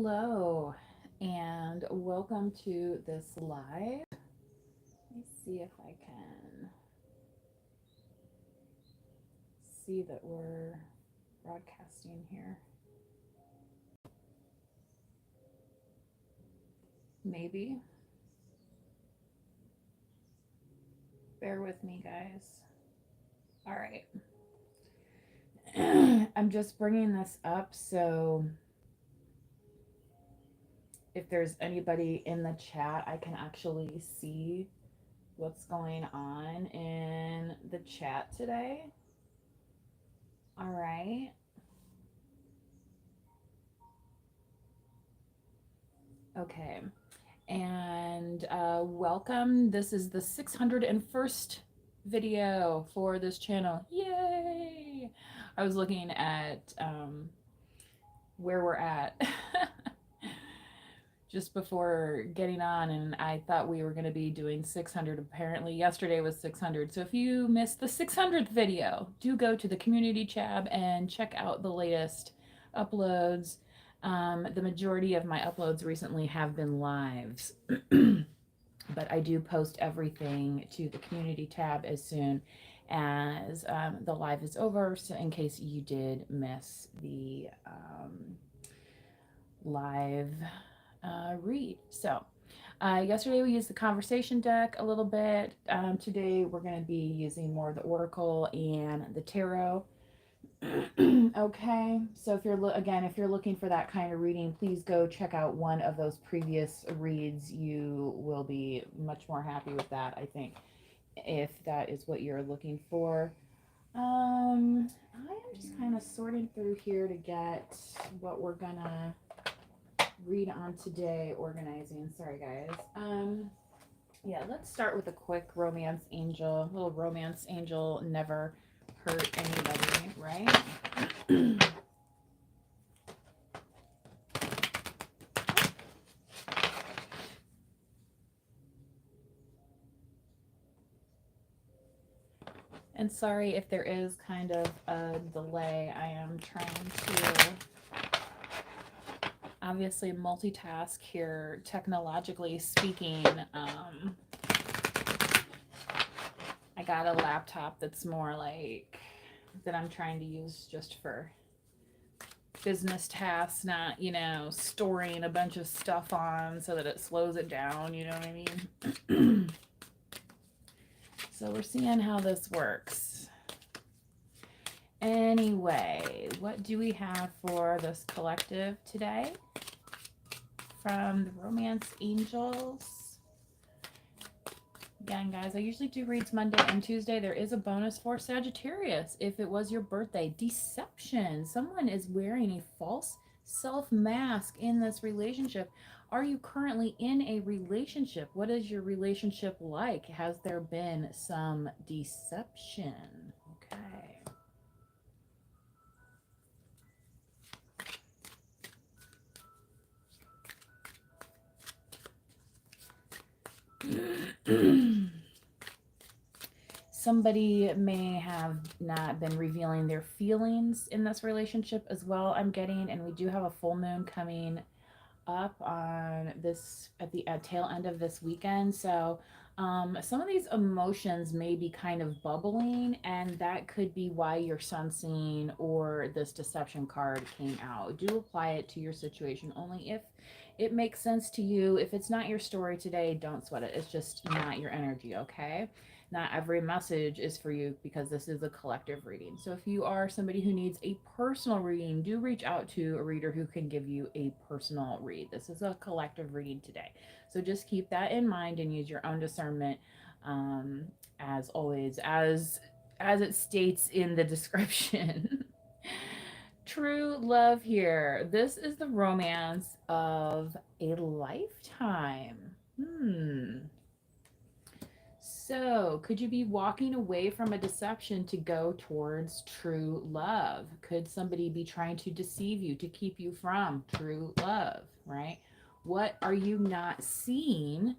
Hello, and welcome to this live. Let me see if I can see that we're broadcasting here. Maybe. Bear with me, guys. All right. I'm just bringing this up so if there's anybody in the chat, I can actually see what's going on in the chat today. All right. Okay. And welcome. This is the 601st video for this channel. Yay! I was looking at where we're at just before getting on, and I thought we were going to be doing 600. Apparently yesterday was 600. So if you missed the 600th video, do go to the community tab and check out the latest uploads. The majority of my uploads recently have been lives, but I do post everything to the community tab as soon as the live is over, so in case you did miss the live read. So yesterday we used the conversation deck a little bit. Today we're going to be using more of the oracle and the tarot. Okay, so if you're if you're looking for that kind of reading, please go check out one of those previous reads. You will be much more happy with that, I think, if that is what you're looking for. I am just kind of sorting through here to get what we're gonna read on today, organizing. Sorry, guys. Yeah, let's start with a quick romance angel. A little romance angel never hurt anybody, right? And sorry if there is kind of a delay. I am trying to obviously multitask here, technologically speaking. I got a laptop that's more like that I'm trying to use just for business tasks, not, storing a bunch of stuff on so that it slows it down, you know what I mean? So we're seeing how this works. Anyway, what do we have for this collective today from the Romance Angels? Again, guys, I usually do reads Monday and Tuesday. There is a bonus for Sagittarius if it was your birthday. Deception. Someone is wearing a false self mask in this relationship. Are you currently in a relationship? What is your relationship like? Has there been some deception? Okay. Somebody may have not been revealing their feelings in this relationship as well, I'm getting, and we do have a full moon coming up on this at the tail end of this weekend. So some of these emotions may be kind of bubbling, and that could be why you're sensing or this deception card came out. Do apply it to your situation only if it makes sense to you. If it's not your story today, don't sweat it. It's just not your energy, okay? Not every message is for you because this is a collective reading. So if you are somebody who needs a personal reading, do reach out to a reader who can give you a personal read. This is a collective reading today. So just keep that in mind and use your own discernment, as always, as it states in the description. True love here. This is the romance of a lifetime. So, could you be walking away from a deception to go towards true love? Could somebody be trying to deceive you to keep you from true love, right? What are you not seeing?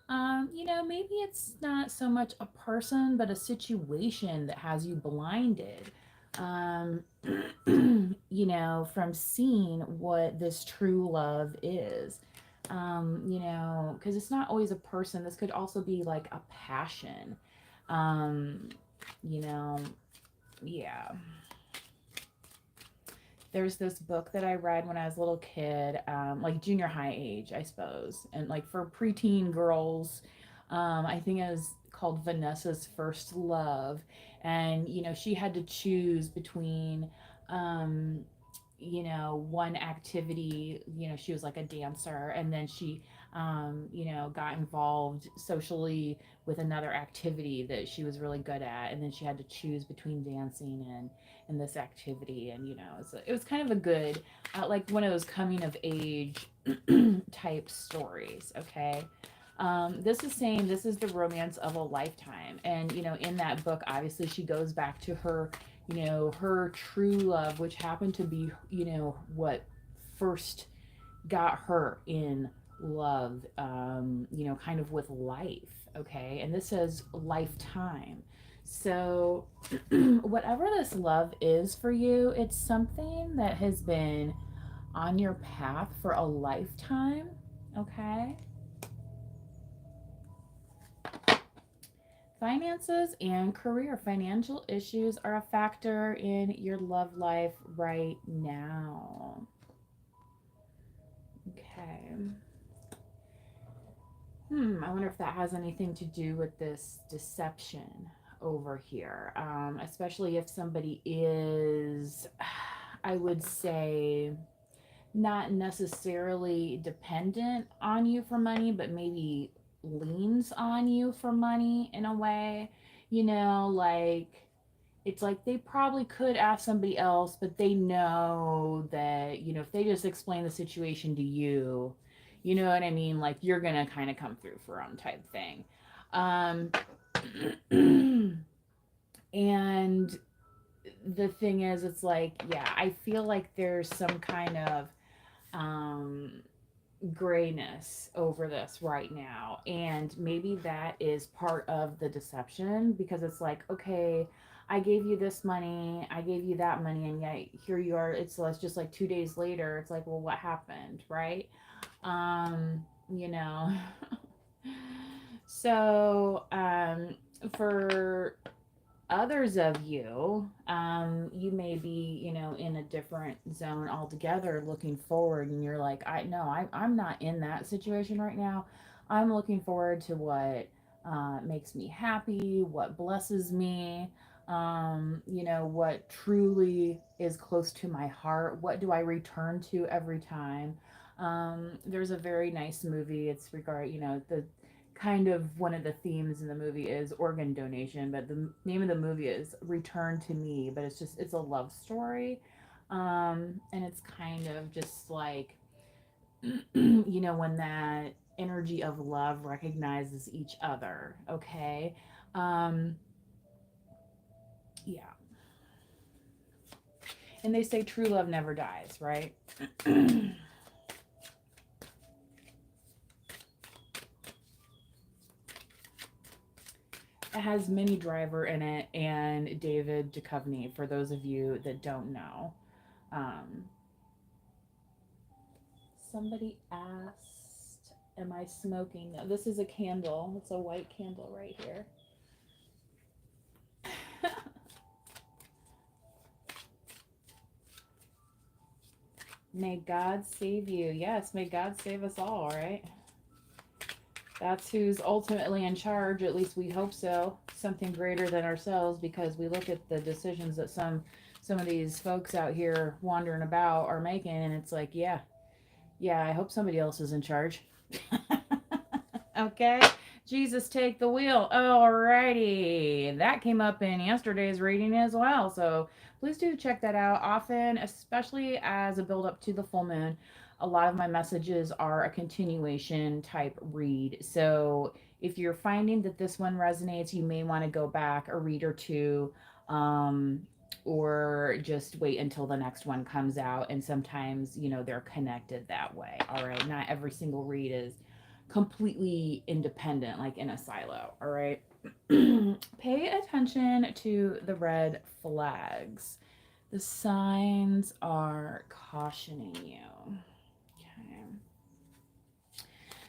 Maybe it's not so much a person, but a situation that has you blinded. um, from seeing what this true love is. Because it's not always a person. This could also be like a passion. Um, you know, yeah. There's this book that I read when I was a little kid, like junior high age, I suppose, and like for preteen girls. I think it was called Vanessa's First Love, and she had to choose between, um, one activity. She was like a dancer, and then she, got involved socially with another activity that she was really good at, and then she had to choose between dancing and this activity. And it was kind of a good, like one of those coming of age type stories. Okay. This is saying this is the romance of a lifetime. And in that book, obviously she goes back to her, her true love, which happened to be, what first got her in love, kind of with life. Okay. And this says lifetime. So, whatever this love is for you, it's something that has been on your path for a lifetime. Okay. Finances and career. Financial issues are a factor in your love life right now. Okay. I wonder if that has anything to do with this deception over here. Especially if somebody is, I would say, not necessarily dependent on you for money, but maybe leans on you for money in a way. Like it's like they probably could ask somebody else, but they know that, if they just explain the situation to you, you know what I mean? Like you're going to kind of come through for them type thing. Um, and the thing is, it's like, yeah, I feel like there's some kind of um, grayness over this right now. And maybe that is part of the deception, because it's like, okay, I gave you this money, I gave you that money, and yet here you are. It's just like 2 days later. It's like, well, what happened, right? Um, you know. So, for others of you, you may be, in a different zone altogether, looking forward, and you're like, I no, I'm not in that situation right now. I'm looking forward to what makes me happy, what blesses me, what truly is close to my heart. What do I return to every time? There's a very nice movie. It's the kind of one of the themes in the movie is organ donation, but the name of the movie is Return to Me, but it's a love story. And it's kind of just like, when that energy of love recognizes each other. Okay. Um, yeah. And they say true love never dies, right? It has Minnie Driver in it and David Duchovny, for those of you that don't know. Um, Somebody asked, am I smoking? No, this is a candle. It's a white candle right here. May God save you. Yes, may God save us all, right? That's who's ultimately in charge. At least we hope so. Something greater than ourselves, because we look at the decisions that some of these folks out here wandering about are making, and it's like, yeah, I hope somebody else is in charge. Okay. Jesus, take the wheel. Alrighty. That came up in yesterday's reading as well. So please do check that out often, especially as a build up to the full moon. A lot of my messages are a continuation type read. So if you're finding that this one resonates, you may want to go back a read or two, or just wait until the next one comes out. And sometimes, they're connected that way. All right. Not every single read is completely independent, like in a silo. All right. Pay attention to the red flags. The signs are cautioning you. Okay.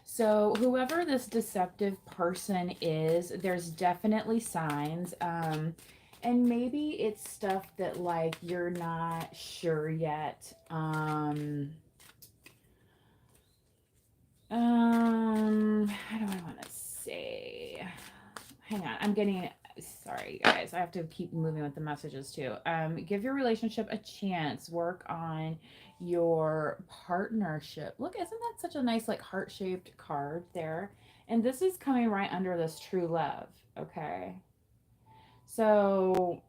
So, whoever this deceptive person is, there's definitely signs. And maybe it's stuff that like you're not sure yet. How do I want to say? Hang on, I'm getting. Sorry, guys. I have to keep moving with the messages too. Give your relationship a chance. Work on your partnership. Look, isn't that such a nice, like, heart shaped card there? And this is coming right under this true love. Okay. So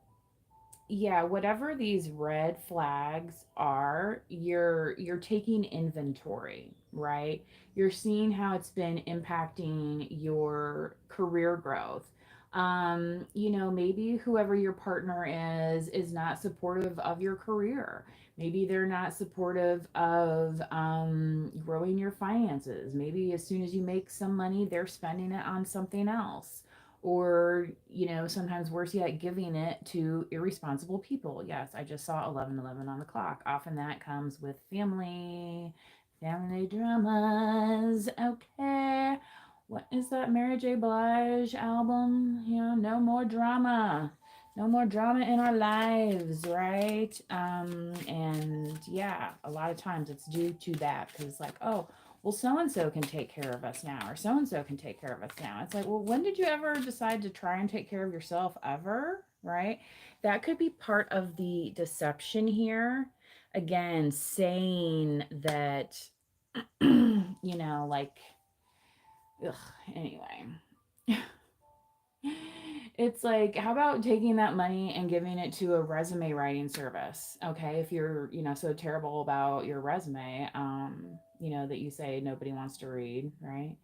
yeah, whatever these red flags are, you're taking inventory, right? You're seeing how it's been impacting your career growth. Maybe whoever your partner is not supportive of your career. Maybe they're not supportive of growing your finances. Maybe as soon as you make some money, they're spending it on something else, or sometimes worse yet, giving it to irresponsible people. Yes, I just saw 11:11 on the clock. Often that comes with family dramas. Okay, what is that Mary J. Blige album? No more drama. No more drama in our lives, right? And yeah, a lot of times it's due to that, because it's like, oh, well, so and so can take care of us now, or so and so can take care of us now. It's like, well, when did you ever decide to try and take care of yourself ever? Right? That could be part of the deception here. Again, saying that, like, ugh, anyway. It's like, how about taking that money and giving it to a resume writing service? Okay, if you're, so terrible about your resume, that you say nobody wants to read, right?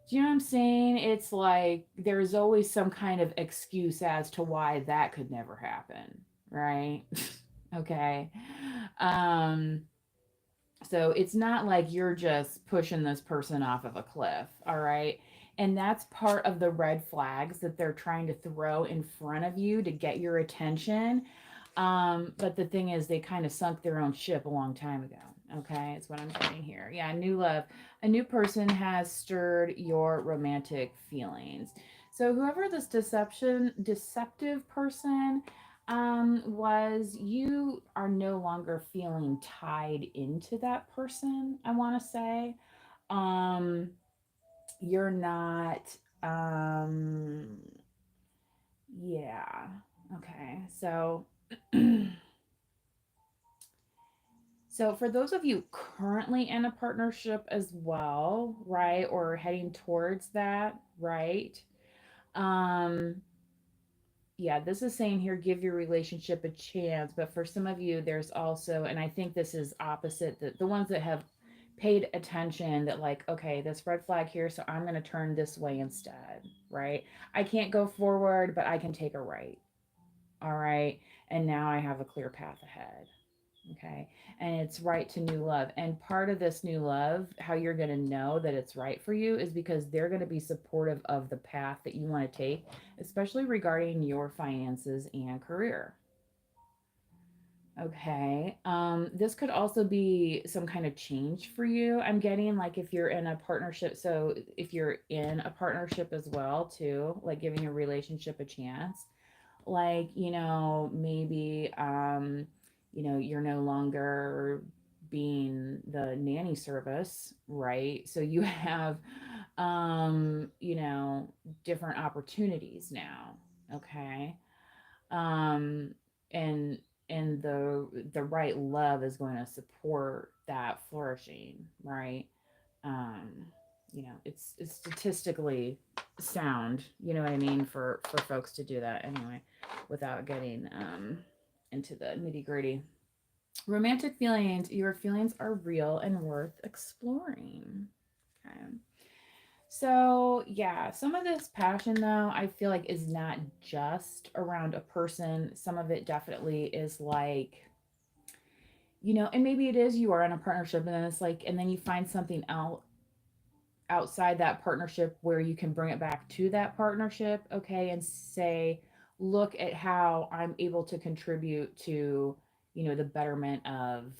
Do you know what I'm saying? It's like there's always some kind of excuse as to why that could never happen, right? Okay. Um, so it's not like you're just pushing this person off of a cliff, all right? And that's part of the red flags that they're trying to throw in front of you to get your attention. But the thing is, they kind of sunk their own ship a long time ago. Okay, it's what I'm getting here. Yeah, new love. A new person has stirred your romantic feelings. So whoever this deceptive person was, you are no longer feeling tied into that person, I want to say. Um, you're not, um, yeah. Okay. So for those of you currently in a partnership as well, right, or heading towards that, right? Um, yeah, this is saying here, give your relationship a chance. But for some of you, there's also, and I think this is opposite, the ones that have paid attention, that like, okay, this red flag here, so I'm going to turn this way instead, right? I can't go forward, but I can take a right. All right. And now I have a clear path ahead. Okay. And it's right to new love. And part of this new love, how you're going to know that it's right for you, is because they're going to be supportive of the path that you want to take, especially regarding your finances and career. Okay. This could also be some kind of change for you. I'm getting, like, if you're in a partnership. So if you're in a partnership as well, too, like giving your relationship a chance, like, maybe you're no longer being the nanny service, right? So you have different opportunities now. Okay. um and the right love is going to support that flourishing, right? um it's statistically sound, you know what I mean, for folks to do that anyway, without getting into the nitty gritty. Romantic feelings, your feelings are real and worth exploring. Okay. So yeah, some of this passion, though, I feel like is not just around a person. Some of it definitely is like, and maybe it is, you are in a partnership, and then it's like, and then you find something else outside that partnership where you can bring it back to that partnership, okay, and say, look at how I'm able to contribute to, the betterment of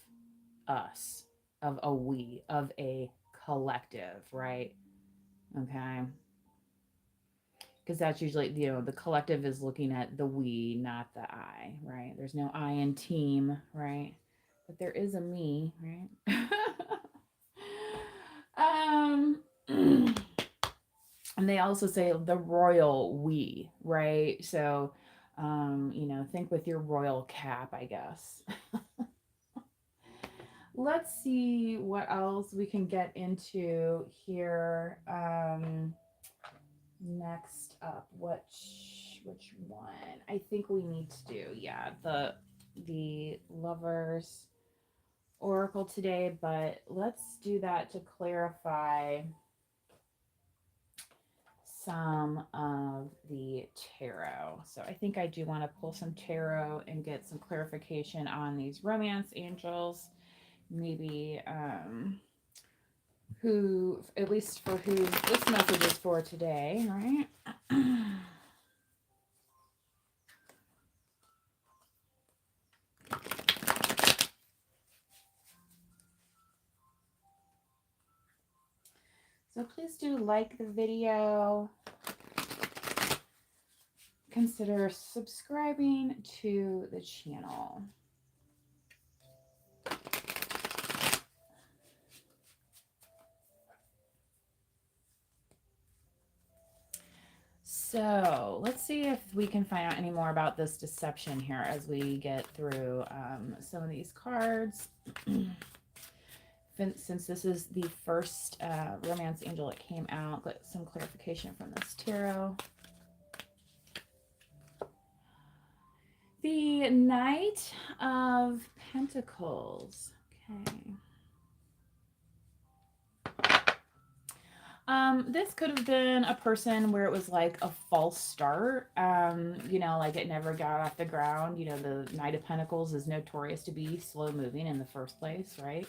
us, of a we, of a collective, right? Okay. Because that's usually, the collective is looking at the we, not the I, right? There's no I in team, right? But there is a me, right? um, and they also say the royal we, right? So, think with your royal cap, I guess. Let's see what else we can get into here. Next up, which one? I think we need to do, yeah, the lovers oracle today, but let's do that to clarify some of the tarot. So I think I do want to pull some tarot and get some clarification on these romance angels. Maybe who, at least for who this message is for today, right? So please do like the video. Consider subscribing to the channel. So let's see if we can find out any more about this deception here as we get through some of these cards. Since this is the first romance angel that came out, get some clarification from this tarot. The Knight of Pentacles. Okay. This could have been a person where it was like a false start. Like it never got off the ground. The Knight of Pentacles is notorious to be slow moving in the first place, right?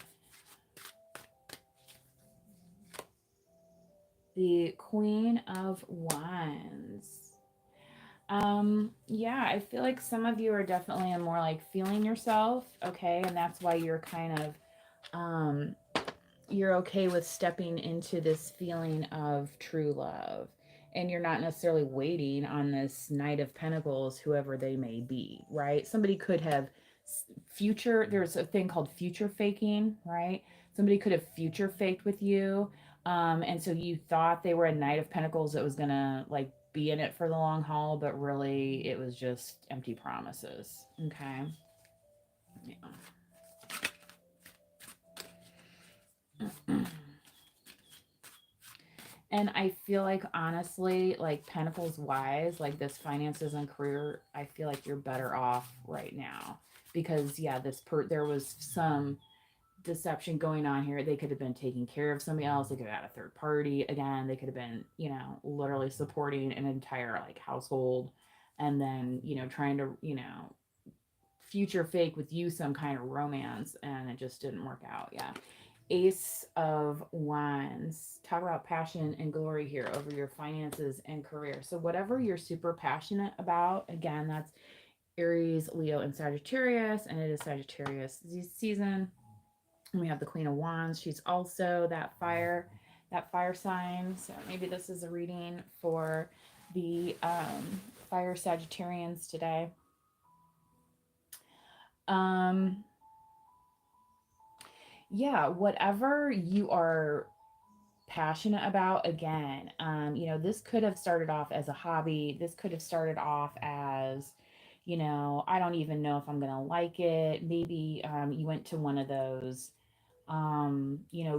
The Queen of Wands. Yeah, I feel like some of you are definitely more like feeling yourself, okay? And that's why you're kind of you're okay with stepping into this feeling of true love, and you're not necessarily waiting on this Knight of Pentacles, whoever they may be, right? Somebody could have there's a thing called future faking, right? Somebody could have future faked with you, and so you thought they were a Knight of Pentacles that was gonna like be in it for the long haul, but really it was just empty promises. Okay. Yeah. And I feel like, honestly, like Pentacles wise, like this finances and career, I feel like you're better off right now because yeah, there was some deception going on here. They could have been taking care of somebody else. They could have had a third party. Again, they could have been, literally supporting an entire like household, and then, trying to, future fake with you some kind of romance, and it just didn't work out. Yeah. Ace of Wands. Talk about passion and glory here over your finances and career. So whatever you're super passionate about, again, that's Aries, Leo, and Sagittarius, and it is Sagittarius season. And we have the Queen of Wands. She's also that fire sign. So maybe this is a reading for the fire Sagittarians today. Yeah, whatever you are passionate about, again, this could have started off as a hobby. This could have started off as, I don't even know if I'm gonna like it. Maybe you went to one of those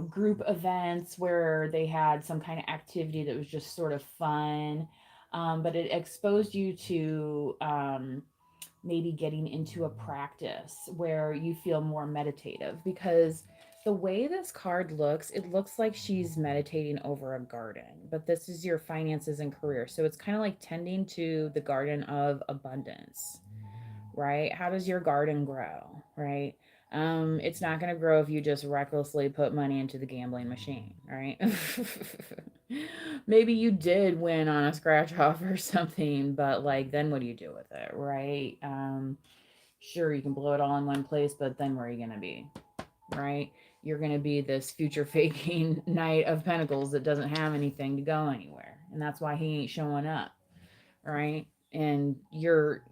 group events where they had some kind of activity that was just sort of fun, but it exposed you to maybe getting into a practice where you feel more meditative, because the way this card looks, it looks like she's meditating over a garden, but this is your finances and career. So it's kind of like tending to the garden of abundance, right? How does your garden grow, right? It's not going to grow if you just recklessly put money into the gambling machine, right? Maybe you did win on a scratch off or something, but like then what do you do with it, right? Sure, you can blow it all in one place, but then where are you going to be, right? You're going to be this future faking Knight of Pentacles that doesn't have anything to go anywhere. And that's why he ain't showing up, right? And you're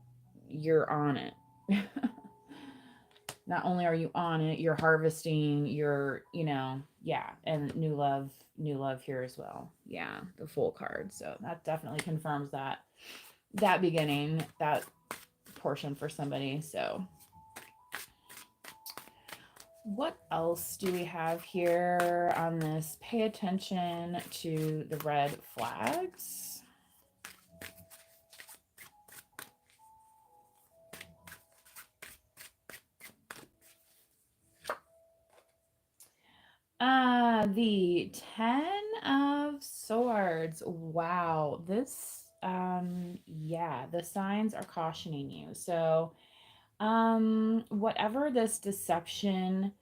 on it. Not only are you on it, you're harvesting, yeah, and new love here as well. Yeah, the Fool card. So that definitely confirms that beginning, that portion for somebody. So what else do we have here on this? Pay attention to the red flags. The 10 of Swords. Wow. This, yeah, the signs are cautioning you. So, whatever this deception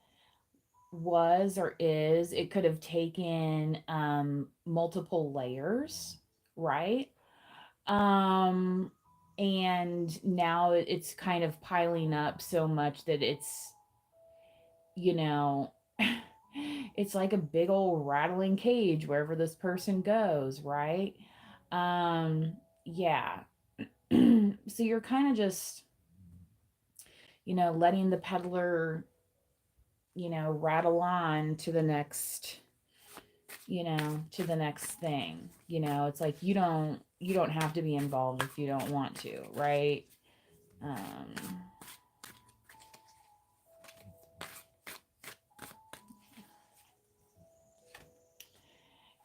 was or is, it could have taken, multiple layers, right? Um, and now it's kind of piling up so much that it's, you know, it's like a big old rattling cage wherever this person goes, right? Yeah. So you're kind of just, letting the peddler, rattle on to the next, to the next thing. It's like you don't have to be involved if you don't want to, right? Um,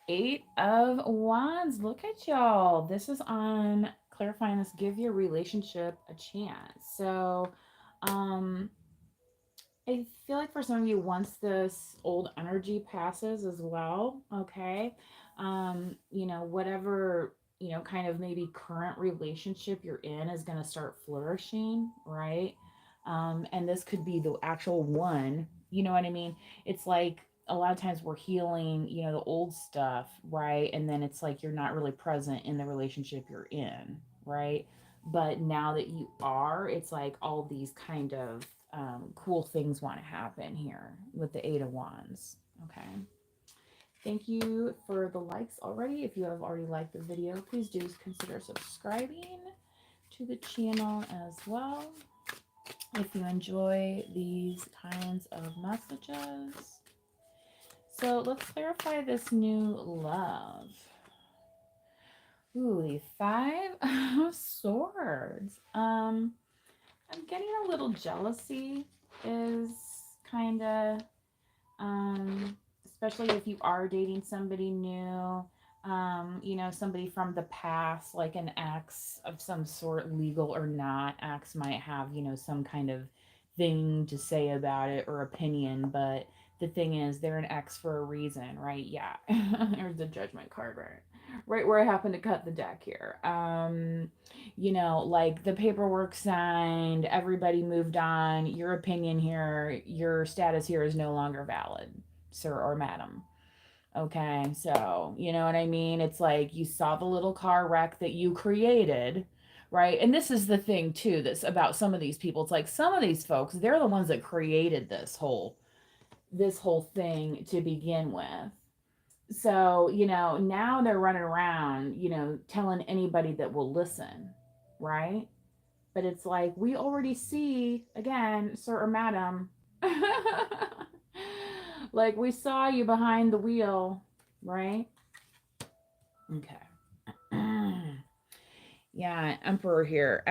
Eight of Wands. Look at y'all. This is on clarifying this. Give your relationship a chance. So, I feel like for some of you, once this old energy passes as well, okay, whatever, kind of maybe current relationship you're in is going to start flourishing, right? And this could be the actual one, you know what I mean? It's like a lot of times we're healing, the old stuff, right? And then it's like you're not really present in the relationship you're in, right? But now that you are, it's like all these kind of cool things want to happen here with the Eight of Wands. Okay. Thank you for the likes already. If you have already liked the video, please do consider subscribing to the channel as well. If you enjoy these kinds of messages. So let's clarify this new love. Ooh, the Five of Swords. I'm getting a little jealousy is kind of, especially if you are dating somebody new, somebody from the past, like an ex of some sort, legal or not. Ex might have, some kind of thing to say about it or opinion, but the thing is, they're an ex for a reason, right? Yeah. There's the Judgment card, right? Right where I happen to cut the deck here. Like the paperwork signed, everybody moved on. Your opinion here, your status here is no longer valid, sir or madam. Okay, so you know what I mean? It's like you saw the little car wreck that you created, right? And this is the thing too, that's about some of these people. It's like some of these folks, they're the ones that created this whole thing to begin with. So, now they're running around, telling anybody that will listen, right? But it's like, we already see, again, sir or madam, like we saw you behind the wheel, right? Okay. Yeah, Emperor here.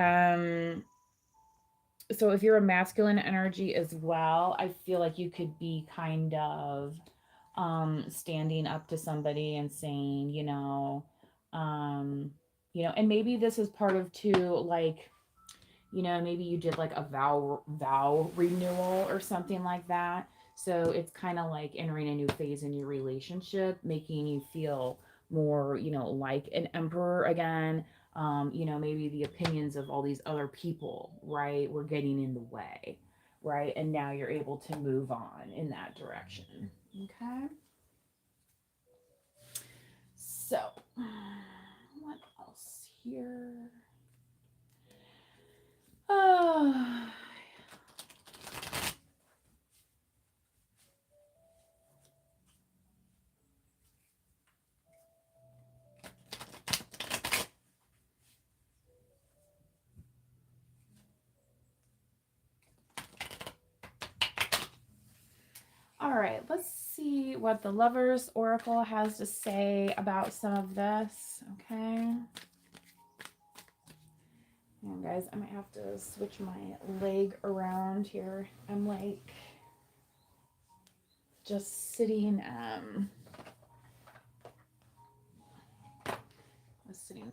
So if you're a masculine energy as well, I feel like you could be kind of standing up to somebody and saying, and maybe this is part of too, like, maybe you did like a vow renewal or something like that. So it's kind of like entering a new phase in your relationship, making you feel more, like an emperor again. Maybe the opinions of all these other people, right, were getting in the way, right? And now you're able to move on in that direction. Okay. here. Oh. All right, let's see what the Lovers Oracle has to say about some of this, okay? And guys, I might have to switch my leg around here. I'm like just sitting,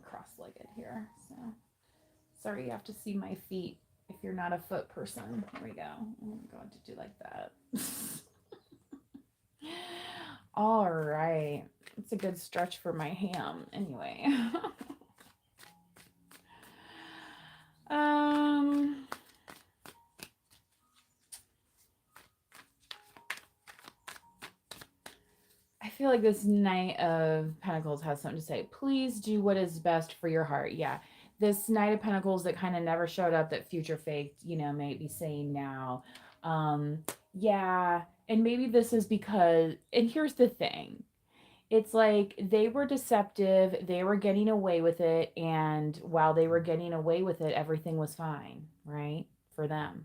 cross-legged here, so sorry you have to see my feet if you're not a foot person. Here we go. I'm going to do like that. All right, it's a good stretch for my ham anyway. I feel like this Knight of Pentacles has something to say. Please do what is best for your heart. Yeah. This Knight of Pentacles that kind of never showed up, that future faked, may be saying now. Yeah. And maybe this is because, and here's the thing. It's like they were deceptive. They were getting away with it. And while they were getting away with it, everything was fine, right? For them.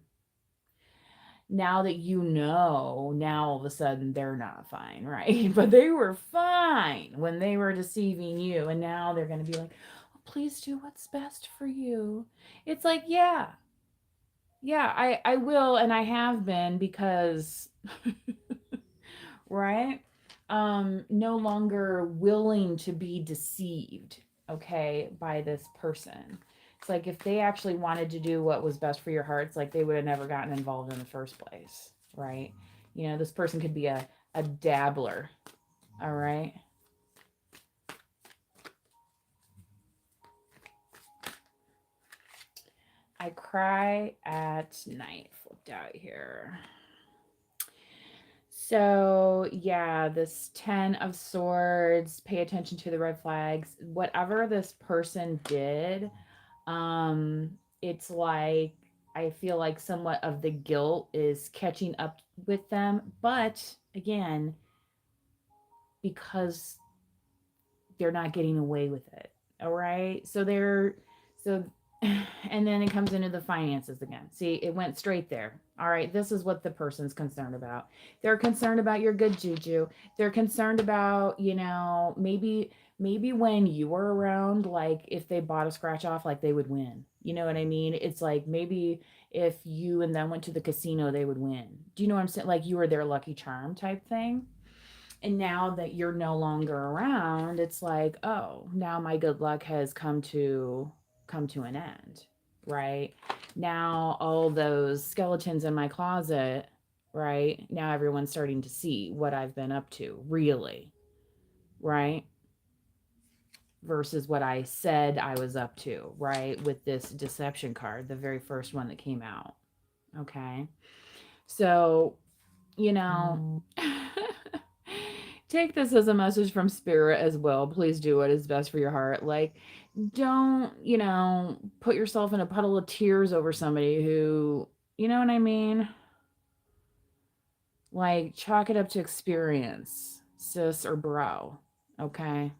Now that now all of a sudden they're not fine, right? But they were fine when they were deceiving you. And now they're going to be like, oh, please do what's best for you. It's like, yeah, I will. And I have been because, right? No longer willing to be deceived, okay, by this person. It's like if they actually wanted to do what was best for your heart, it's like they would have never gotten involved in the first place, right? This person could be a dabbler, all right? I cry at night. Flipped out here. So, yeah, this 10 of Swords, pay attention to the red flags. Whatever this person did, it's like I feel like somewhat of the guilt is catching up with them, but again, because they're not getting away with it. All right? So and then it comes into the finances again. See, it went straight there. All right, this is what the person's concerned about. They're concerned about your good juju. They're concerned about, maybe when you were around, like if they bought a scratch off, like they would win. You know what I mean? It's like maybe if you and them went to the casino, they would win. Do you know what I'm saying? Like you were their lucky charm type thing. And now that you're no longer around, it's like, oh, now my good luck has come to an end, right? Now all those skeletons in my closet, right? Now everyone's starting to see what I've been up to, really, right? Versus what I said I was up to, right? With this deception card, the very first one that came out. Okay. So, take this as a message from spirit as well. Please do what is best for your heart. Like, don't, put yourself in a puddle of tears over somebody who, you know what I mean? Like, chalk it up to experience, sis or bro. Okay.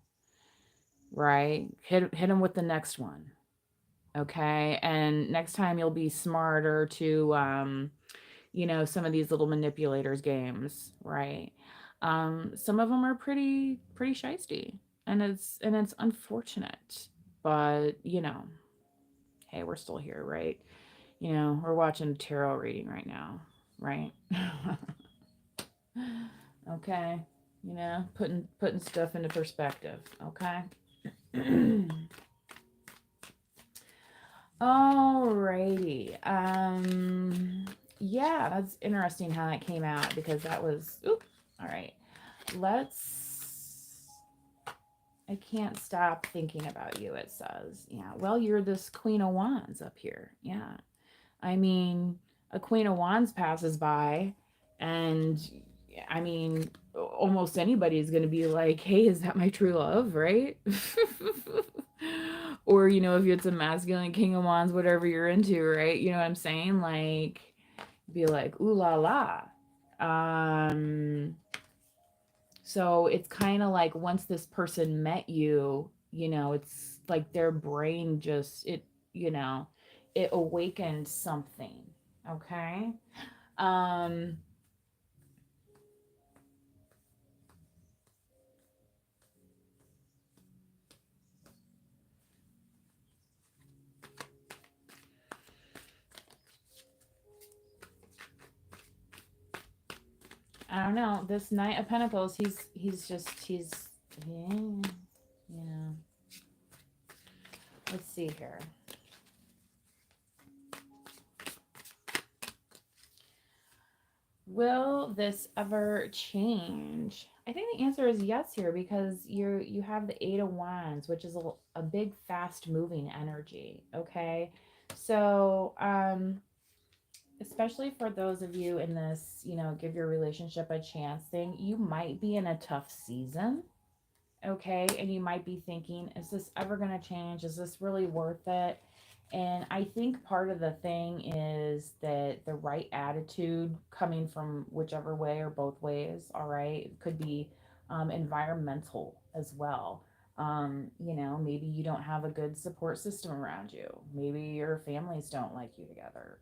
Right? Hit them with the next one. Okay. And next time you'll be smarter to, some of these little manipulators games, right? Some of them are pretty shisty, and it's unfortunate, but hey, we're still here, right? We're watching a tarot reading right now, right? Okay, putting stuff into perspective, okay? Alrighty. Yeah, that's interesting how that came out, because that was, oop, all right. I can't stop thinking about you, it says. Yeah, well, you're this Queen of Wands up here. Yeah. I mean, a Queen of Wands passes by, and I mean, almost anybody is going to be like, hey, is that my true love, right? Or, you know, if it's a masculine king of wands, whatever you're into, right? You know what I'm saying? Like, be like, ooh la la. Um, so it's kind of like once this person met you, you know, it's like their brain just, you know, it awakened something. Okay. Um, I don't know. This Knight of Pentacles, yeah, you know. Let's see here. Will this ever change? I think the answer is yes here because you have the Eight of Wands, which is a big, fast moving energy. Okay, so especially for those of you in this, you know, give your relationship a chance thing, you might be in a tough season. Okay, and you might be thinking, is this ever going to change? Is this really worth it? And I think part of the thing is that the right attitude coming from whichever way or both ways, all right, it could be environmental as well. You know, maybe you don't have a good support system around you. Maybe your families don't like you together.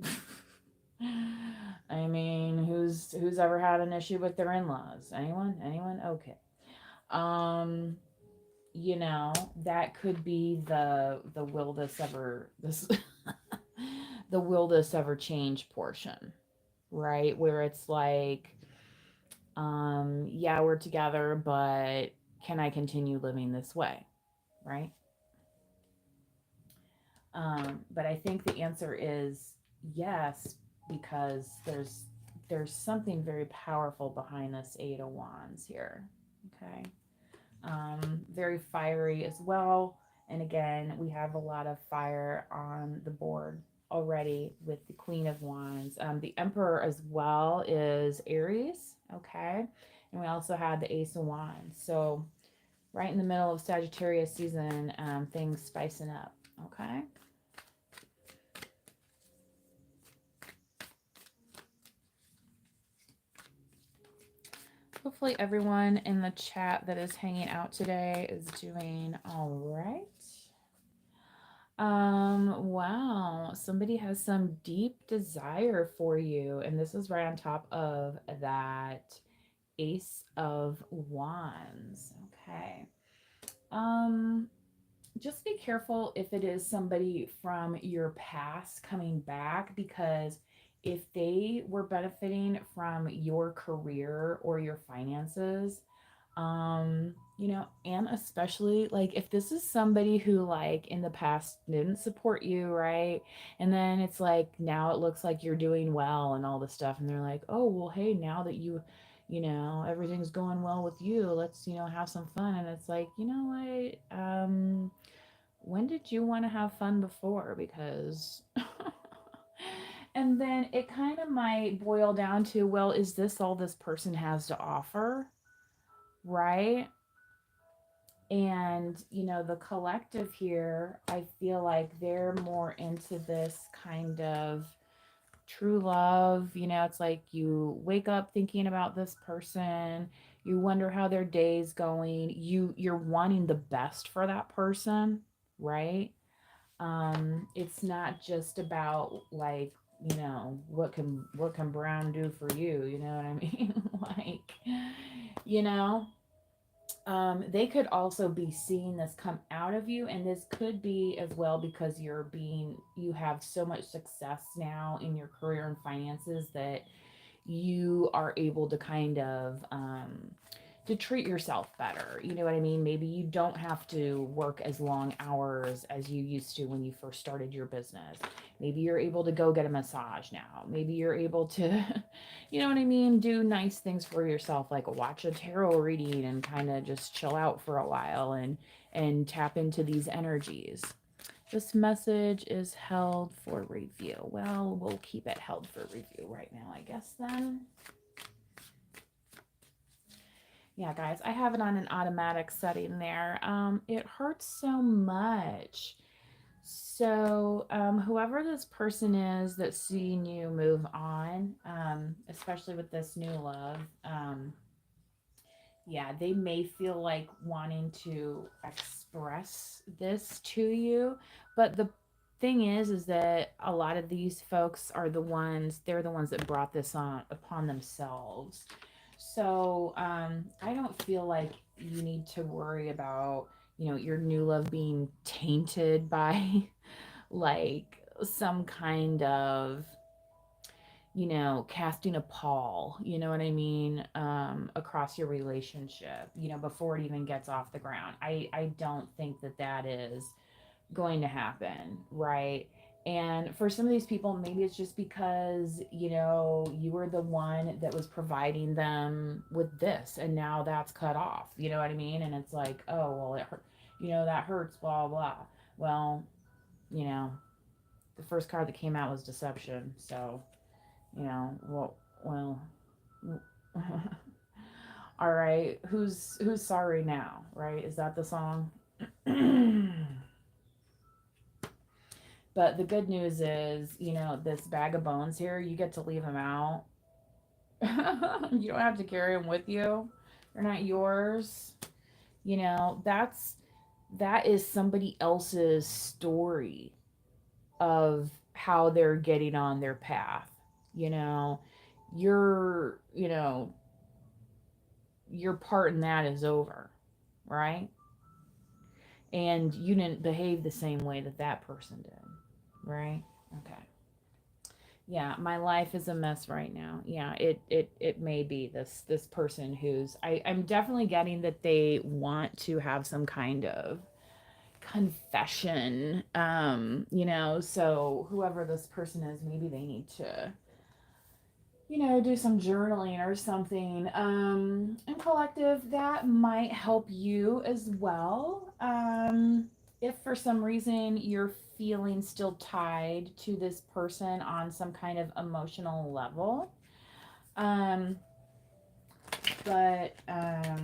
I mean, who's ever had an issue with their in-laws? Anyone? Anyone? Okay. Um, you know, that could be the will this ever this the will this ever change portion, right? Where it's like, yeah, we're together, but can I continue living this way, right? But I think the answer is yes, because there's something very powerful behind this Eight of Wands here. Okay. Very fiery as well. And again, we have a lot of fire on the board already with the Queen of Wands. The Emperor as well is Aries, okay? And we also had the Ace of Wands. So right in the middle of Sagittarius season, things spicing up, okay? Hopefully everyone in the chat that is hanging out today is doing all right. Wow. Somebody has some deep desire for you, and this is right on top of that Ace of Wands. Okay. Um, just be careful if it is somebody from your past coming back, because if they were benefiting from your career or your finances, you know, and especially like if this is somebody who like in the past didn't support you, right? And then it's like now it looks like you're doing well and all this stuff, and they're like, oh well, hey, now that you know, everything's going well with you, let's, you know, have some fun. And it's like, you know what, when did you want to have fun before? Because and then it kind of might boil down to, well, is this all this person has to offer, right? And, you know, the collective here, I feel like they're more into this kind of true love. You know, it's like you wake up thinking about this person, you wonder how their day's going, you're wanting the best for that person, right? It's not just about like, you know, what can Brown do for you, you know what I mean? Like, you know, they could also be seeing this come out of you, and this could be as well because you have so much success now in your career and finances that you are able to kind of to treat yourself better. You know what I mean? Maybe you don't have to work as long hours as you used to when you first started your business. Maybe you're able to go get a massage now. Maybe you're able to, you know what I mean, do nice things for yourself, like watch a tarot reading and kind of just chill out for a while and tap into these energies. This message is held for review. Well, we'll keep it held for review right now, I guess then. Yeah, guys, I have it on an automatic setting there. It hurts so much. So, whoever this person is that's seeing you move on, especially with this new love, yeah, they may feel like wanting to express this to you, but the thing is that a lot of these folks are the ones, they're the ones that brought this on upon themselves. So, I don't feel like you need to worry about, your new love being tainted by like some kind of, casting a pall, you know what I mean, across your relationship, before it even gets off the ground. I don't think that that is going to happen, right? And for some of these people, maybe it's just because, you were the one that was providing them with this, and now that's cut off, you know what I mean? And it's like, oh, well, it hurt, that hurts, blah, blah. Well, you know, the first card that came out was deception. So, well, all right. Who's sorry now? Right? Is that the song? But the good news is, this bag of bones here, you get to leave them out. You don't have to carry them with you. They're not yours. That is somebody else's story of how they're getting on their path. You know, your your part in that is over, right? And you didn't behave the same way that that person did, right? Okay. Yeah, my life is a mess right now. Yeah, it may be this person who's I'm definitely getting that they want to have some kind of confession. So whoever this person is, maybe they need to, do some journaling or something. And collective, that might help you as well. If for some reason you're feeling still tied to this person on some kind of emotional level. Um, but yeah.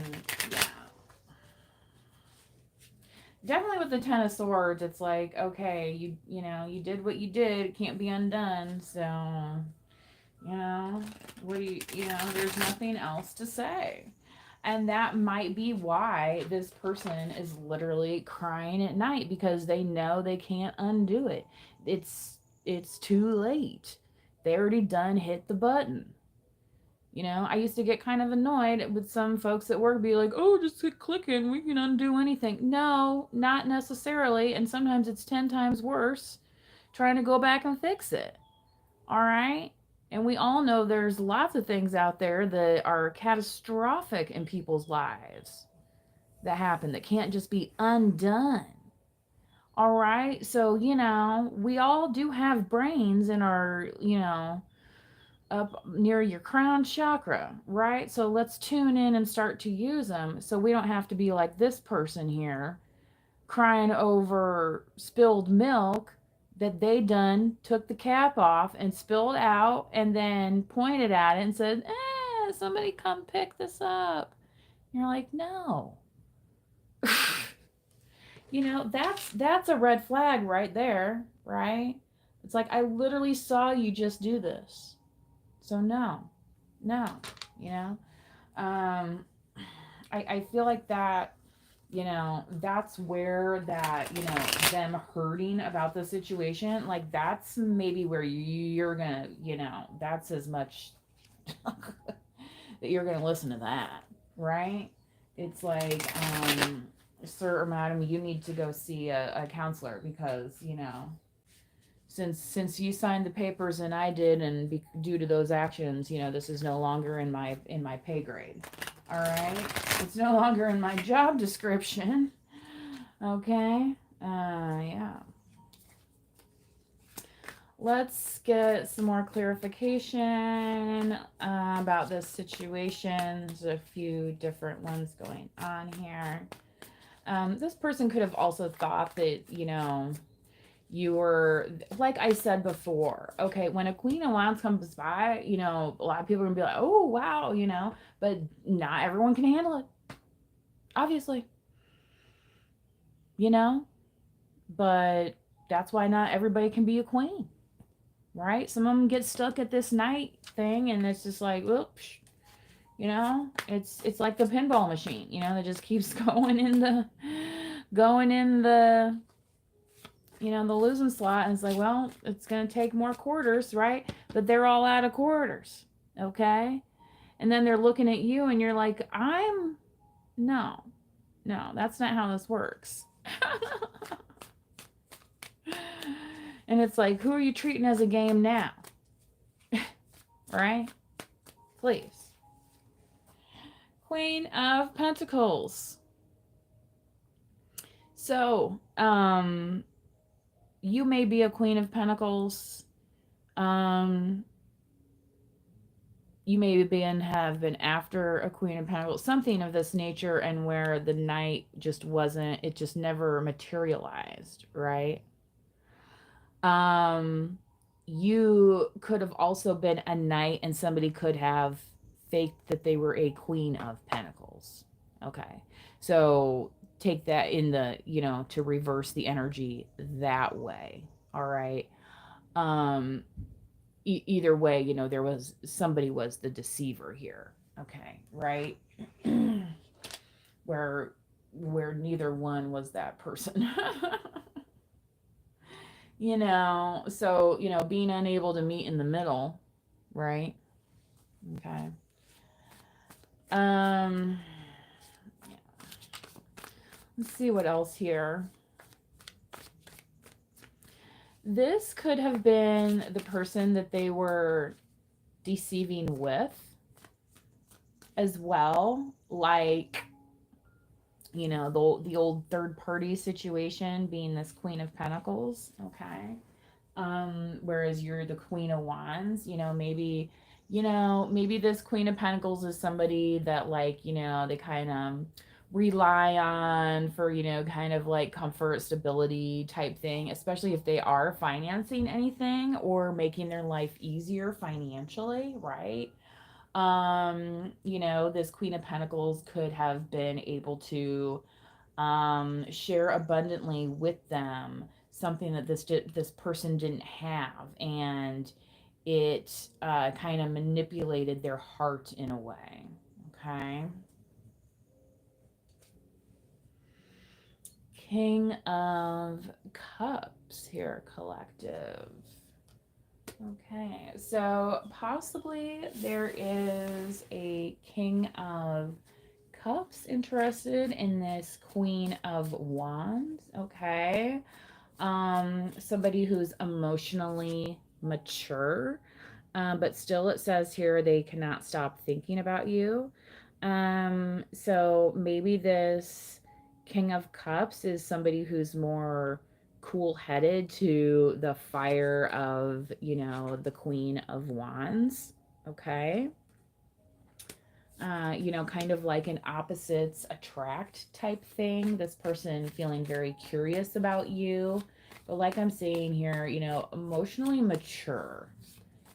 Definitely with the Ten of Swords, it's like, okay, you did what you did, it can't be undone, so what do there's nothing else to say. And that might be why this person is literally crying at night, because they know they can't undo it. It's too late. They already done hit the button. I used to get kind of annoyed with some folks at work, be like, oh, just keep clicking, we can undo anything. No, not necessarily. And sometimes it's 10 times worse trying to go back and fix it. All right. And we all know there's lots of things out there that are catastrophic in people's lives that happen that can't just be undone. All right. So, we all do have brains in our, up near your crown chakra, right? So let's tune in and start to use them so we don't have to be like this person here crying over spilled milk that they done took the cap off and spilled out and then pointed at it and said, somebody come pick this up. And you're like, no. That's a red flag right there, right? It's like, I literally saw you just do this. So no, you know. Um, I feel like that, that's where that, them hurting about the situation, like that's maybe where you're gonna, that's as much that you're gonna listen to that, right? It's like, sir or madam, you need to go see a counselor because, since you signed the papers and I did, and due to those actions, this is no longer in my pay grade. All right, it's no longer in my job description. Okay, yeah. Let's get some more clarification about this situation. There's a few different ones going on here. This person could have also thought that, You were, like I said before, okay, when a Queen of Wands comes by, you know, a lot of people are gonna be like, oh, wow, you know, but not everyone can handle it, obviously, you know, but that's why not everybody can be a queen, right? Some of them get stuck at this knight thing, and it's just like, oops, you know, it's like the pinball machine, you know, that just keeps going in the you know, the losing slot, and it's like, well, it's going to take more quarters, right? But they're all out of quarters, okay? And then they're looking at you, and you're like, no, that's not how this works. And it's like, who are you treating as a game now? Right? Please. Queen of Pentacles. So, you may be a Queen of Pentacles. You may have been after a Queen of Pentacles, something of this nature, and where the knight just wasn't, it just never materialized, right? You could have also been a knight, and somebody could have faked that they were a Queen of Pentacles. Okay. So take that in the, you know, to reverse the energy that way. All right. Either way, you know, somebody was the deceiver here. Okay. Right. where neither one was that person. You know, so, you know, being unable to meet in the middle, right? Okay. Yeah. Let's see what else here. This could have been the person that they were deceiving with as well, like, you know, the old third party situation, being this Queen of Pentacles, okay? Whereas you're the Queen of Wands, you know, maybe this Queen of Pentacles is somebody that, like, you know, they kind of rely on for, you know, kind of like comfort, stability type thing, especially if they are financing anything or making their life easier financially, right? You know, this Queen of Pentacles could have been able to share abundantly with them something that this person didn't have, and it kind of manipulated their heart in a way. Okay. King of Cups here, collective. Okay, so possibly there is a King of Cups interested in this Queen of Wands. Okay. Somebody who's emotionally mature, but still it says here they cannot stop thinking about you. So maybe this King of Cups is somebody who's more cool-headed to the fire of, you know, the Queen of Wands. Okay. You know, kind of like an opposites attract type thing. This person feeling very curious about you. But like I'm saying here, you know, emotionally mature.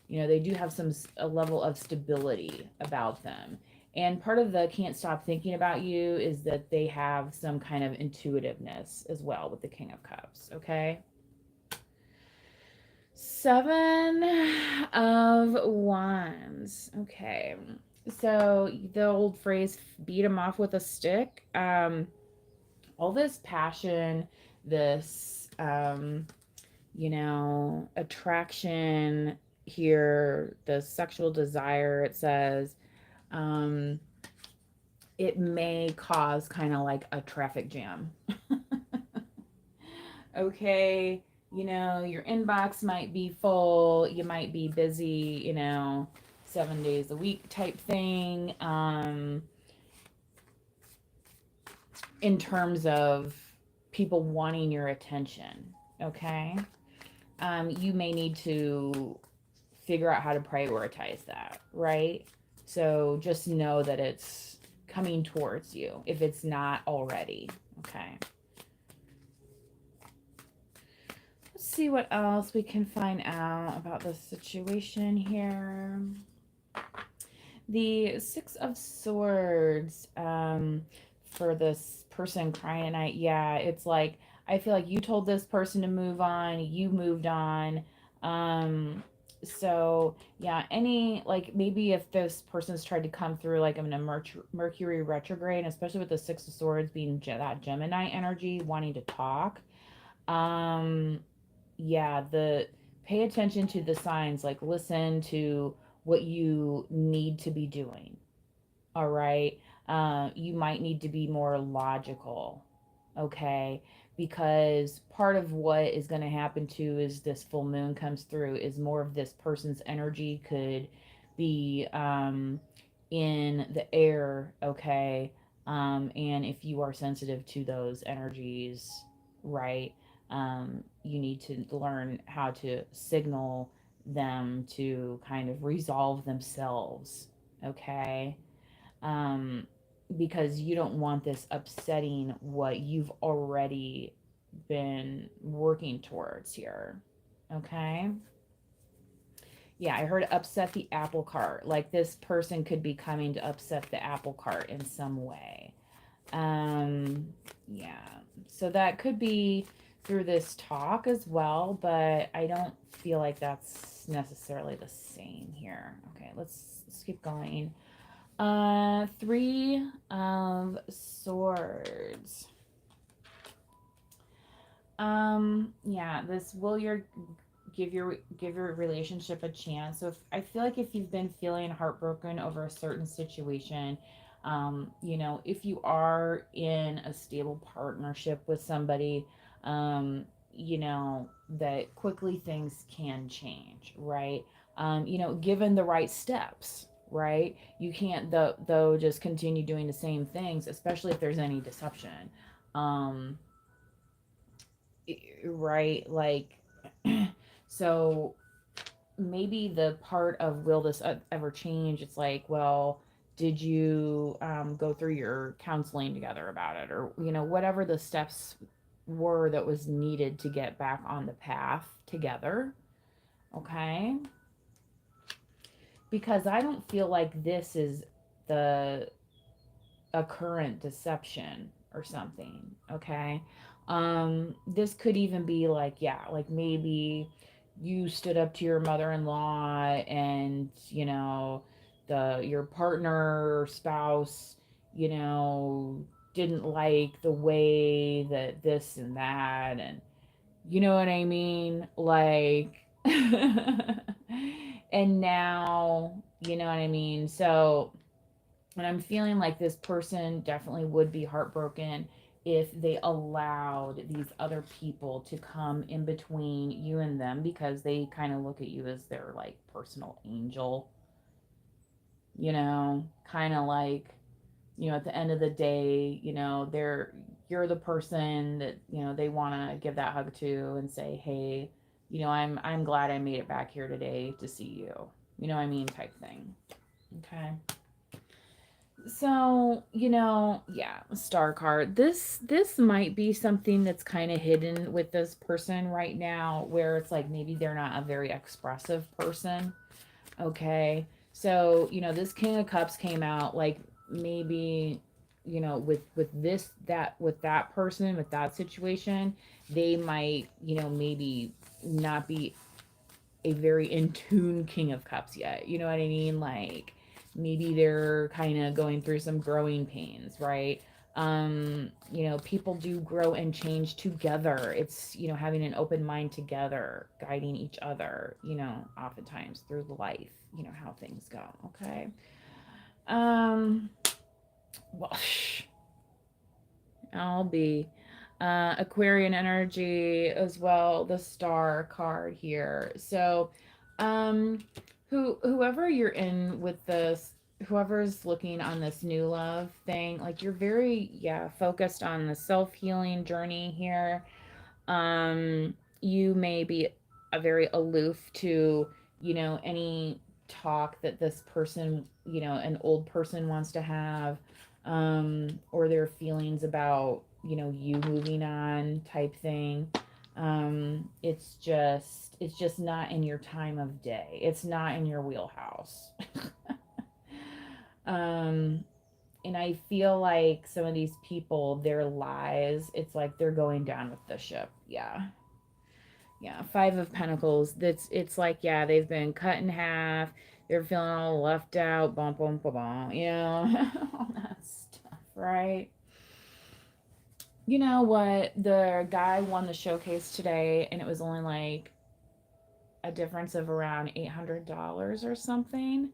You know, they do have a level of stability about them. And part of the can't stop thinking about you is that they have some kind of intuitiveness as well with the King of Cups. Okay. Seven of Wands. Okay. So the old phrase, beat them off with a stick. All this passion, this, you know, attraction here, the sexual desire, it says, it may cause kind of like a traffic jam. Okay. You know, your inbox might be full, you might be busy, you know, 7 days a week type thing. In terms of people wanting your attention, okay? You may need to figure out how to prioritize that, right? So just know that it's coming towards you if it's not already, okay? Let's see what else we can find out about this situation here. The Six of Swords, for this person crying tonight. Yeah, it's like, I feel like you told this person to move on, you moved on. Um, so yeah, any, like, maybe if this person's tried to come through like in a Mercury retrograde, especially with the Six of Swords being that Gemini energy, wanting to talk. Um, yeah, the pay attention to the signs, like listen to what you need to be doing. All right. You might need to be more logical. Okay. Because part of what is going to happen too is this full moon comes through, is more of this person's energy could be in the air. Okay. And if you are sensitive to those energies, right, you need to learn how to signal them to kind of resolve themselves. Okay. um, because you don't want this upsetting what you've already been working towards here. Okay. Yeah, I heard upset the apple cart. Like this person could be coming to upset the apple cart in some way. Um, yeah. So that could be through this talk as well, but I don't feel like that's necessarily the same here. Okay, let's keep going. Three of Swords. Yeah, this will give your relationship a chance. So if, I feel like if you've been feeling heartbroken over a certain situation, if you are in a stable partnership with somebody, um, that quickly things can change, right? Given the right steps, right? You can't though just continue doing the same things, especially if there's any deception. Um, right? Like, so maybe the part of will this ever change? It's like, well, did you go through your counseling together about it, or whatever the steps were that was needed to get back on the path together? Okay, because I don't feel like this is the a current deception or something. Okay. This could even be like, yeah, like maybe you stood up to your mother-in-law, and the your partner or spouse, you know didn't like the way that this and that, and you know what I mean, like and now you know what I mean. So, and I'm feeling like this person definitely would be heartbroken if they allowed these other people to come in between you and them, because they kind of look at you as their like personal angel, kind of like, at the end of the day, you're the person that, they want to give that hug to and say, "Hey, I'm glad I made it back here today to see you." You know what I mean, type thing. Okay. So, yeah, star card. This might be something that's kind of hidden with this person right now, where it's like maybe they're not a very expressive person. Okay. So, this King of Cups came out, like maybe, with that person, with that situation, they might, maybe not be a very in tune King of Cups yet. You know what I mean? Like maybe they're kind of going through some growing pains, right? People do grow and change together. It's, having an open mind together, guiding each other, oftentimes through life, how things go. Okay. Um, well, I'll be Aquarian energy as well, the star card here. So, um, whoever you're in with this, whoever's looking on this new love thing, like you're very, yeah, focused on the self-healing journey here. You may be a very aloof to, any talk that this person, an old person wants to have, or their feelings about, you moving on type thing. It's just not in your time of day. It's not in your wheelhouse. um, and I feel like some of these people, their lies, it's like they're going down with the ship. Yeah. Yeah, Five of Pentacles. It's like, yeah, they've been cut in half. They're feeling all left out, bum bum bum bum, all that stuff, right? You know what? The guy won the showcase today, and it was only like a difference of around $800 or something.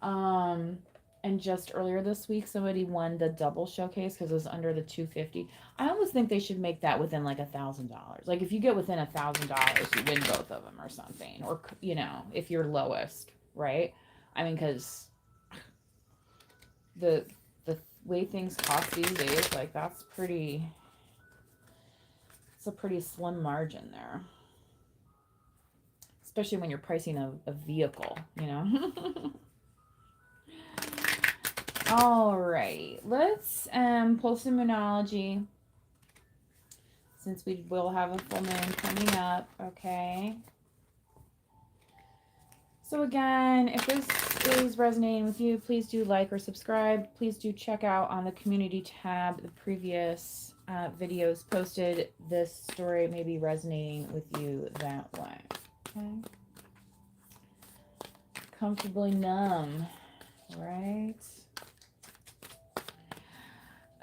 Um, and just earlier this week, somebody won the double showcase because it was under the 250. I almost think they should make that within like $1,000. Like if you get within $1,000, you win both of them or something. Or if you're lowest, right? I mean, because the the way things cost these days, like that's pretty. It's a pretty slim margin there, especially when you're pricing a vehicle. All right, let's pull some Moonology since we will have a full moon coming up. Okay. So again, if this is resonating with you, please do like or subscribe. Please do check out on the community tab the previous videos posted. This story may be resonating with you that way. Okay. Comfortably numb, right?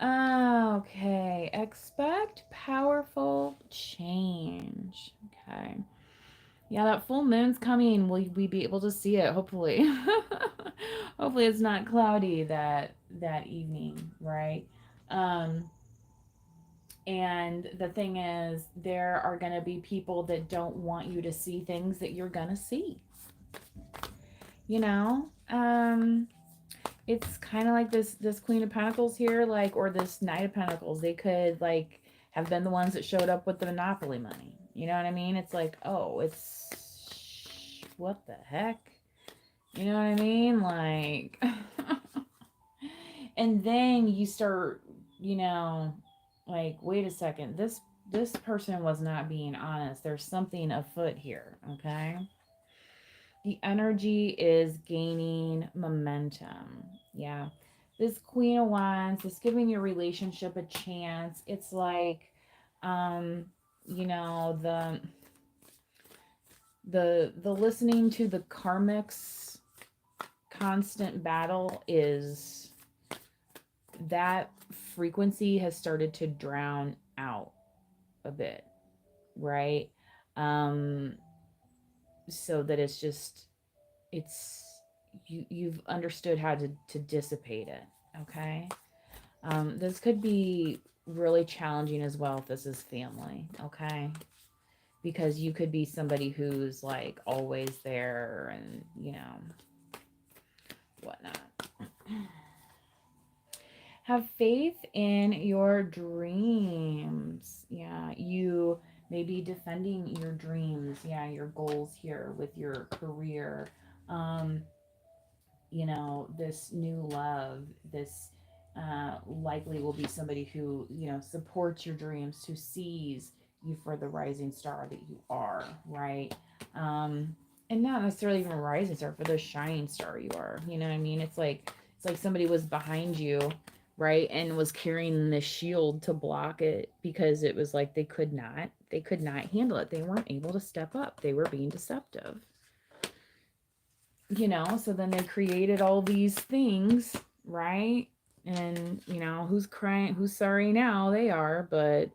Okay, expect powerful change. Okay. Yeah, that full moon's coming. Will we be able to see it? Hopefully. Hopefully it's not cloudy that evening, right? And the thing is, there are going to be people that don't want you to see things that you're going to see. You know? It's kind of like this Queen of Pentacles here, like, or this Knight of Pentacles. They could like have been the ones that showed up with the Monopoly money. You know what I mean? It's like, oh, it's what the heck? You know what I mean? Like, and then you start, like, wait a second, this person was not being honest. There's something afoot here, okay? The energy is gaining momentum. Yeah. This Queen of Wands is giving your relationship a chance. It's like, you know, the listening to the karmics constant battle is that frequency has started to drown out a bit, right? So that you've understood how to dissipate it. Okay. This could be really challenging as well if this is family. Okay. Because you could be somebody who's like always there and whatnot. Have faith in your dreams. Yeah, you may be defending your dreams. Yeah, your goals here with your career. This new love, this likely will be somebody who, supports your dreams, who sees you for the rising star that you are, right? And not necessarily even a rising star, for the shining star you are. You know what I mean? It's like somebody was behind you, right, and was carrying this shield to block it because it was like they could not handle it. They weren't able to step up. They were being deceptive. So then they created all these things, right? And who's crying, who's sorry now? They are, but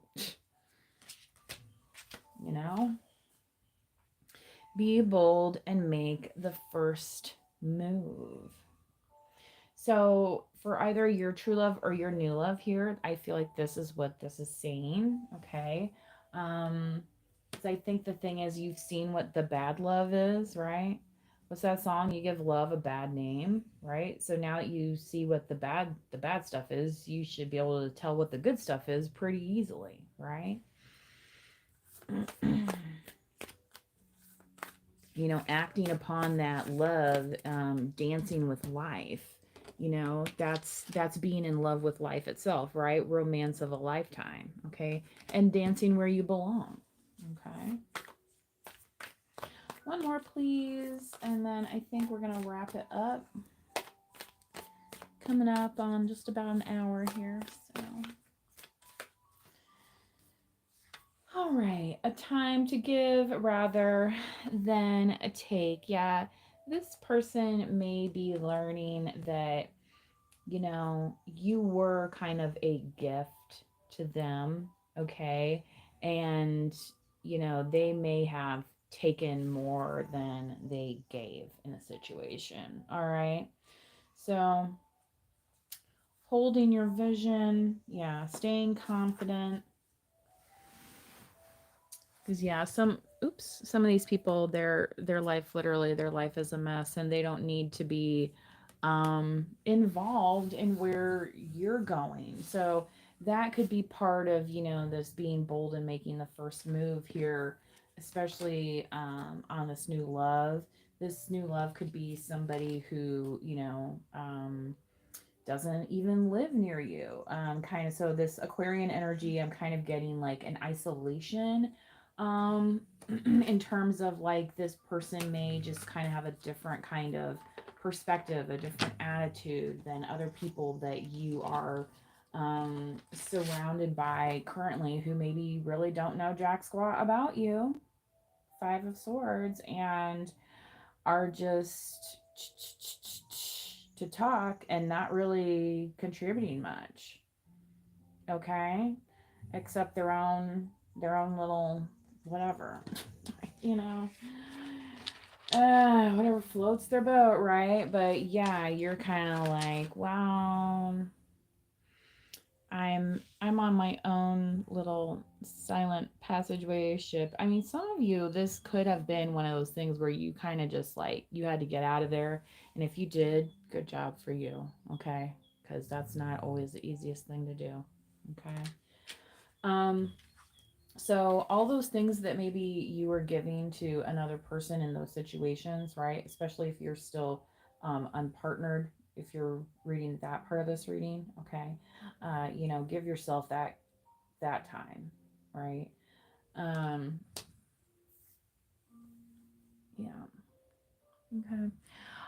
be bold and make the first move. So for either your true love or your new love here, I feel like this is what this is saying. Okay. So I think the thing is, you've seen what the bad love is, right? What's that song? You give love a bad name, right? So now that you see what the bad stuff is, you should be able to tell what the good stuff is pretty easily, right? Acting upon that love, dancing with life. That's being in love with life itself, right? Romance of a lifetime, okay? And dancing where you belong, Okay. One more, please. And then I think we're going to wrap it up. Coming up on just about an hour here. So, all right. A time to give rather than a take. Yeah. This person may be learning that, you were kind of a gift to them. Okay. And, they may have taken more than they gave in a situation. All right. So, holding your vision, yeah, staying confident. Because yeah, some of these people, their life, literally their life is a mess, and they don't need to be involved in where you're going. So that could be part of, this being bold and making the first move here, especially on this new love. This new love could be somebody who, doesn't even live near you. Kind of, so this Aquarian energy, I'm kind of getting like an isolation, in terms of like this person may just kind of have a different kind of perspective, a different attitude than other people that you are surrounded by currently, who maybe really don't know jack squat about you. Five of Swords, and are just to talk and not really contributing much. Okay? Except their own little whatever. you know. Whatever floats their boat, right? But yeah, you're kind of like, wow, I'm on my own little silent passageway ship. I mean, some of you, this could have been one of those things where you kind of just like you had to get out of there, and if you did, good job for you, okay? Because that's not always the easiest thing to do, okay? Um, so all those things that maybe you were giving to another person in those situations, right? Especially if you're still unpartnered, if you're reading that part of this reading, okay? Give yourself that time, right? Um, yeah. Okay.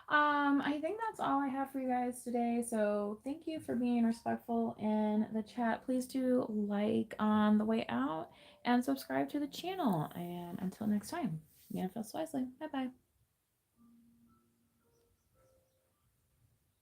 I think that's all I have for you guys today. So thank you for being respectful in the chat. Please do like on the way out and subscribe to the channel. And until next time, manifest wisely. Bye bye.